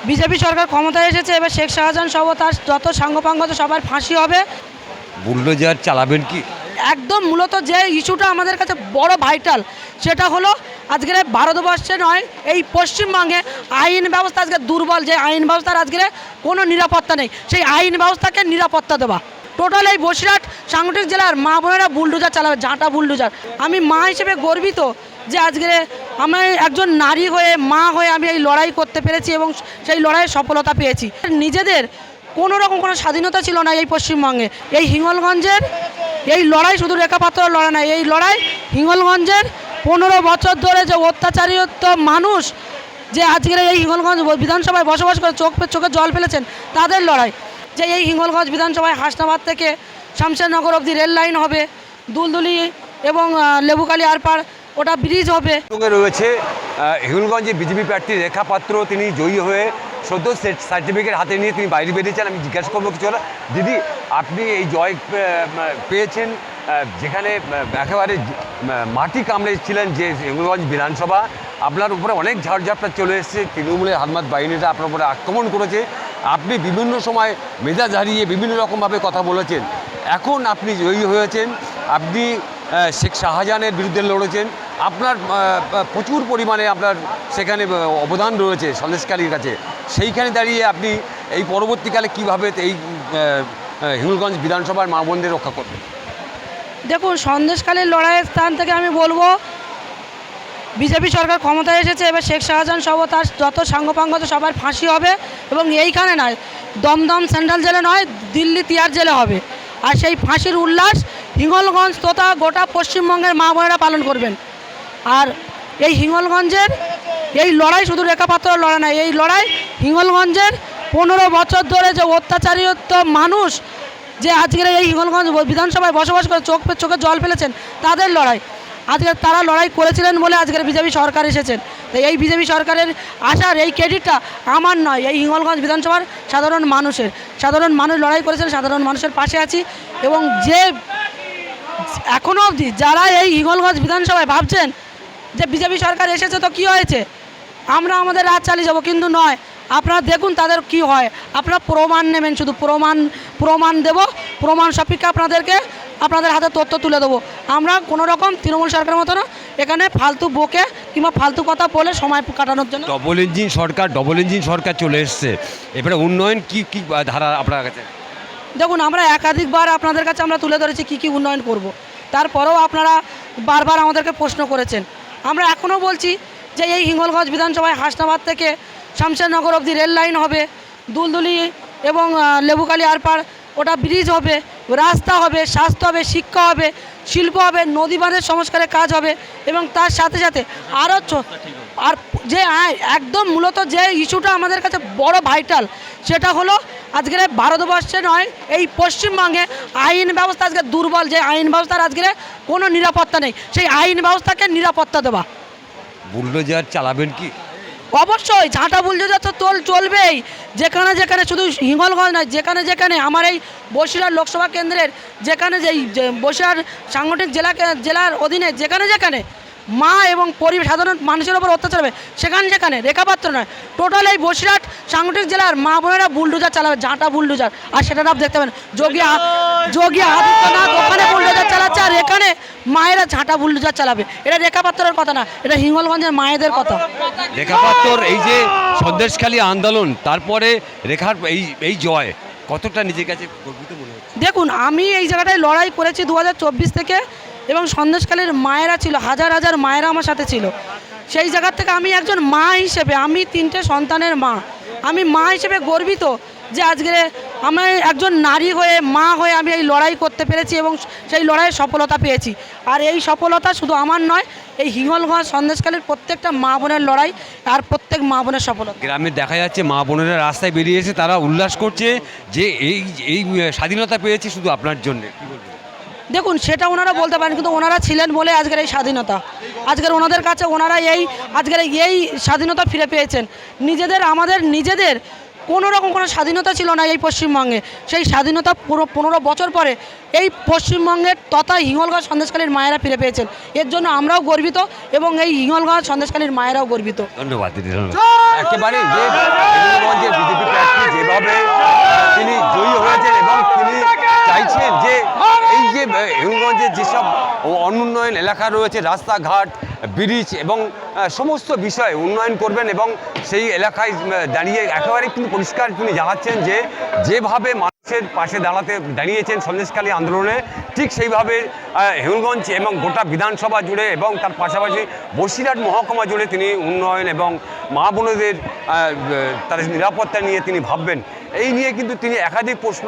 BJP সরকার ক্ষমতায় এসেছে, এবার শেখ শাহজাহান সহ তার যত সাঙ্গপাঙ্গ আছে সবার ফাঁসি হবে। বুলডোজার চালাবেন কি? একদম মূলত যে ইস্যুটা আমাদের কাছে বড় ভাইটাল, সেটা হলো আজকের ভারতবর্ষে নয়, এই পশ্চিমবঙ্গে আইন ব্যবস্থা আজকে দুর্বল, যে আইন ব্যবস্থার আজকের কোনো নিরাপত্তা নেই, সেই আইন ব্যবস্থাকে নিরাপত্তা দেওয়া। টোটাল এই বসিরহাট সাংগঠনিক জেলার মা বোনেরা বুলডোজার চালাবে, ঝাঁটা বুলডোজার। আমি মা হিসেবে গর্বিত যে আজকে আমি একজন নারী হয়ে, মা হয়ে আমি এই লড়াই করতে পেরেছি এবং সেই লড়াইয়ে সফলতা পেয়েছি। নিজেদের কোনো রকম কোনো স্বাধীনতা ছিল না এই পশ্চিমবঙ্গে। এই হিঙ্গলগঞ্জের এই লড়াই শুধু রেখা পাত্র লড়াই না, এই লড়াই হিঙ্গলগঞ্জের 15 বছর ধরে যে অত্যাচারিত মানুষ, যে আজকের এই হিঙ্গলগঞ্জ বিধানসভায় বসবাস করে চোখে জল ফেলেছেন, তাদের লড়াই। যে এই হিঙ্গলগঞ্জ বিধানসভায় হাসনাবাদ থেকে শামশেরনগর অবধি রেল লাইন হবে, দুলদুলি এবং লেবুখালী আরপার ওটা ব্রিজ হবে। সঙ্গে রয়েছে হিঙ্গলগঞ্জে বিজেপি প্রার্থী রেখা পাত্র, তিনি জয়ী হয়ে সদ্য সার্টিফিকেট হাতে নিয়ে তিনি বাইরে বেরিয়েছেন। আমি জিজ্ঞাসা করবো কিছু হলো। দিদি, আপনি এই জয় পেয়েছেন, যেখানে একেবারে মাটি কামড়েছিলেন যে হিঙ্গলগঞ্জ বিধানসভা, আপনার উপরে অনেক ঝড়ঝাপটা চলে এসেছে, তৃণমূলের হাতমাত বাহিনীরা আপনার উপরে আক্রমণ করেছে, আপনি বিভিন্ন সময় মেজাজ হারিয়ে বিভিন্ন রকমভাবে কথা বলেছেন। এখন আপনি জয়ী হয়েছেন, আপনি শেখ শাহজাহানের বিরুদ্ধে লড়েছেন, আপনার প্রচুর পরিমাণে আপনার সেখানে অবদান রয়েছে সন্দেশখালীর কাছে। সেইখানে দাঁড়িয়ে আপনি এই পরবর্তীকালে কীভাবে এই হিঙ্গলগঞ্জ বিধানসভার মা বোনদের রক্ষা করবেন? দেখুন, সন্দেশখালীর লড়াইয়ের স্থান থেকে আমি বলবো, বিজেপি সরকার ক্ষমতায় এসেছে, এবার শেখ শাহজাহান সহ তার যত সাঙ্গপাঙ্গ আছে সবার ফাঁসি হবে এবং এইখানে নয়, দমদম সেন্ট্রাল জেলে নয়, দিল্লি তিহার জেলে হবে। আর সেই ফাঁসির উল্লাস হিঙ্গলগঞ্জ তথা গোটা পশ্চিমবঙ্গের মা বোনেরা পালন করবেন। আর এই হিঙ্গলগঞ্জের এই লড়াই শুধু রেখা পাত্র লড়াই না, এই লড়াই হিঙ্গলগঞ্জের 15 বছর ধরে যে অত্যাচারিত মানুষ, যে আজকের এই হিঙ্গলগঞ্জ বিধানসভায় বসবাস করে চোখে জল ফেলেছেন, তাদের লড়াই। আজকে তারা লড়াই করেছিলেন বলে আজকের বিজেপি সরকার এসেছেন। তো এই বিজেপি সরকারের আসার এই ক্রেডিটটা আমার নয়, এই হিঙ্গলগঞ্জ বিধানসভার সাধারণ মানুষের। সাধারণ মানুষ লড়াই করেছেন, সাধারণ মানুষের পাশে আছি। এবং যে এখনও অবধি যারা এই হিঙ্গলগঞ্জ বিধানসভায় ভাবছেন যে বিজেপি সরকার এসেছে তো কী হয়েছে, আমরা আমাদের রাজ চালিয়ে যাব, কিন্তু নয়। আপনারা দেখুন তাদের কি হয়, আপনারা প্রমাণ নেবেন, শুধু প্রমাণ দেব, প্রমাণ সাপেক্ষে আপনাদের হাতে তথ্য তুলে দেবো। আমরা কোনো রকম তৃণমূল সরকারের মতো না এখানে ফালতু বকে কিংবা ফালতু কথা বলে সময় কাটানোর জন্য। ডবল ইঞ্জিন সরকার চলে এসছে, এবারে উন্নয়ন কি কি ধারা আপনার কাছে? দেখুন, আমরা একাধিকবার আপনাদের কাছে আমরা তুলে ধরেছি কী কী উন্নয়ন করব। তারপরেও আপনারা বারবার আমাদেরকে প্রশ্ন করেছেন। আমরা এখনও বলছি যে এই হিঙ্গলগঞ্জ বিধানসভায় হাসনাবাদ থেকে শামশেরনগর অবধি রেল লাইন হবে, দুলদুলি এবং লেবুখালী আরপার ওটা ব্রিজ হবে, রাস্তা হবে, স্বাস্থ্য হবে, শিক্ষা হবে, শিল্প হবে, নদী বাঁধের সংস্কারের কাজ হবে এবং তার সাথে সাথে আরও আর যে একদম মূলত যে ইস্যুটা আমাদের কাছে বড় ভাইটাল, সেটা হলো আজকের ভারতবর্ষে নয়, এই পশ্চিমবঙ্গে আইন ব্যবস্থা আজকে দুর্বল, যে আইন ব্যবস্থার আজকের কোনো নিরাপত্তা নেই, সেই আইন ব্যবস্থাকে নিরাপত্তা দেওয়া। বুলডোজার চালাবেন কি? অবশ্যই ঝাঁটা বুলডোজার তো চলবেই। যেখানে যেখানে, শুধু হিঙ্গলগঞ্জ নয়, যেখানে যেখানে আমার এই বসিরহাট লোকসভা কেন্দ্রের যেখানে যে বসিরহাট সাংগঠনিক জেলার অধীনে যেখানে যেখানে মা এবং সাধারণ মানুষের ওপর অত্যাচার হবে, সেখানে রেখাপাত্র নয়, টোটাল এই বসিরহাট সাংগঠনিক জেলার মা বোনেরা বুলডোজার চালাবে, ঝাঁটা বুলডোজার। আর সেটা আপনি দেখতে পাবেন, যোগী আদিত্যনাথ ওখানে বুলডোজার চালাচ্ছে, আর এখানে মায়েরা ঝাঁটা বুলডোজার চালাবে। এটা রেখাপাত্রের কথা না, এটা হিঙ্গলগঞ্জের মায়েদের কথা। রেখাপাত্র এই যে সন্দেশখালী আন্দোলন, তারপরে রেখার এই জয় কতটা নিজের কাছে গর্বিত মনে হচ্ছে? দেখুন, আমি এই জায়গাটায় লড়াই করেছি 2024 থেকে, এবং সন্দেশখালীর মায়েরা ছিল, হাজার হাজার মায়েরা আমার সাথে ছিল। সেই জায়গার থেকে আমি একজন মা হিসেবে, আমি 3টে সন্তানের মা, আমি মা হিসেবে গর্বিত যে আজকে আমি একজন নারী হয়ে, মা হয়ে আমি এই লড়াই করতে পেরেছি এবং সেই লড়াইয়ে সফলতা পেয়েছি। আর এই সফলতা শুধু আমার নয়, এই হিঙ্গলগঞ্জ সন্দেশখালীর প্রত্যেকটা মা বোনের লড়াই, আর প্রত্যেক মা বোনের সফলতা। গ্রামে দেখা যাচ্ছে মা বোনেরা রাস্তায় বেরিয়ে এসে তারা উল্লাস করছে যে এই স্বাধীনতা পেয়েছে শুধু আপনার জন্য। কী বলবেন? দেখুন, সেটা ওনারা বলতে পারেন, কিন্তু ওনারা ছিলেন বলে আজকের এই স্বাধীনতা, আজকের ওনাদের কাছে ওনারা আজকের এই স্বাধীনতা ফিরে পেয়েছেন। আমাদের নিজেদের কোনো রকম কোনো স্বাধীনতা ছিল না এই পশ্চিমবঙ্গে, সেই স্বাধীনতা পুরো 15 বছর পরে এই পশ্চিমবঙ্গের তথা হিঙ্গলগঞ্জ সন্দেশখালীর মায়েরা ফিরে পেয়েছেন। এর জন্য আমরাও গর্বিত এবং এই হিঙ্গলগঞ্জ সন্দেশখালীর মায়েরাও গর্বিত। ধন্যবাদ দিদি, ধন্যবাদ। একেবারে যে হিঙ্গলগঞ্জ এলাকা রয়েছে রাস্তাঘাট ব্রিজ এবং সমস্ত বিষয়ে উন্নয়ন করবেন এবং সেই এলাকায় দাঁড়িয়ে একেবারে কিন্তু পরিষ্কার তিনি জানাচ্ছেন যে যেভাবে মানুষের পাশে দাঁড়িয়েছেন সন্দেশখালী আন্দোলনে ঠিক সেইভাবে হিঙ্গলগঞ্জ এবং গোটা বিধানসভা জুড়ে এবং তার পাশাপাশি বসিরহাট মহকুমা জুড়ে তিনি উন্নয়ন এবং মা বোনেদের তাদের নিরাপত্তা নিয়ে তিনি ভাববেন। এই নিয়ে কিন্তু তিনি একাধিক প্রশ্ন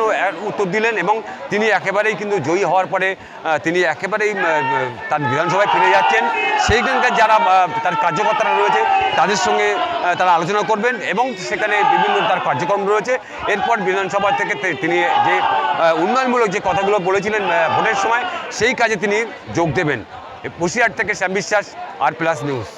উত্তর দিলেন এবং তিনি একেবারেই কিন্তু জয়ী হওয়ার পরে তিনি একেবারেই তার বিধানসভায় ফিরে যাচ্ছেন। সেইখানকার যারা তার কার্যকর্তারা রয়েছে তাদের সঙ্গে তারা আলোচনা করবেন এবং সেখানে বিভিন্ন তার কার্যক্রম রয়েছে। এরপর বিধানসভা থেকে তিনি যে উন্নয়নমূলক যে কথাগুলো বলেছিলেন ভোটের সময় সেই কাজে তিনি যোগ দেবেন। বসিরহাট থেকে শ্যাম বিশ্বাস, আর প্লাস নিউজ।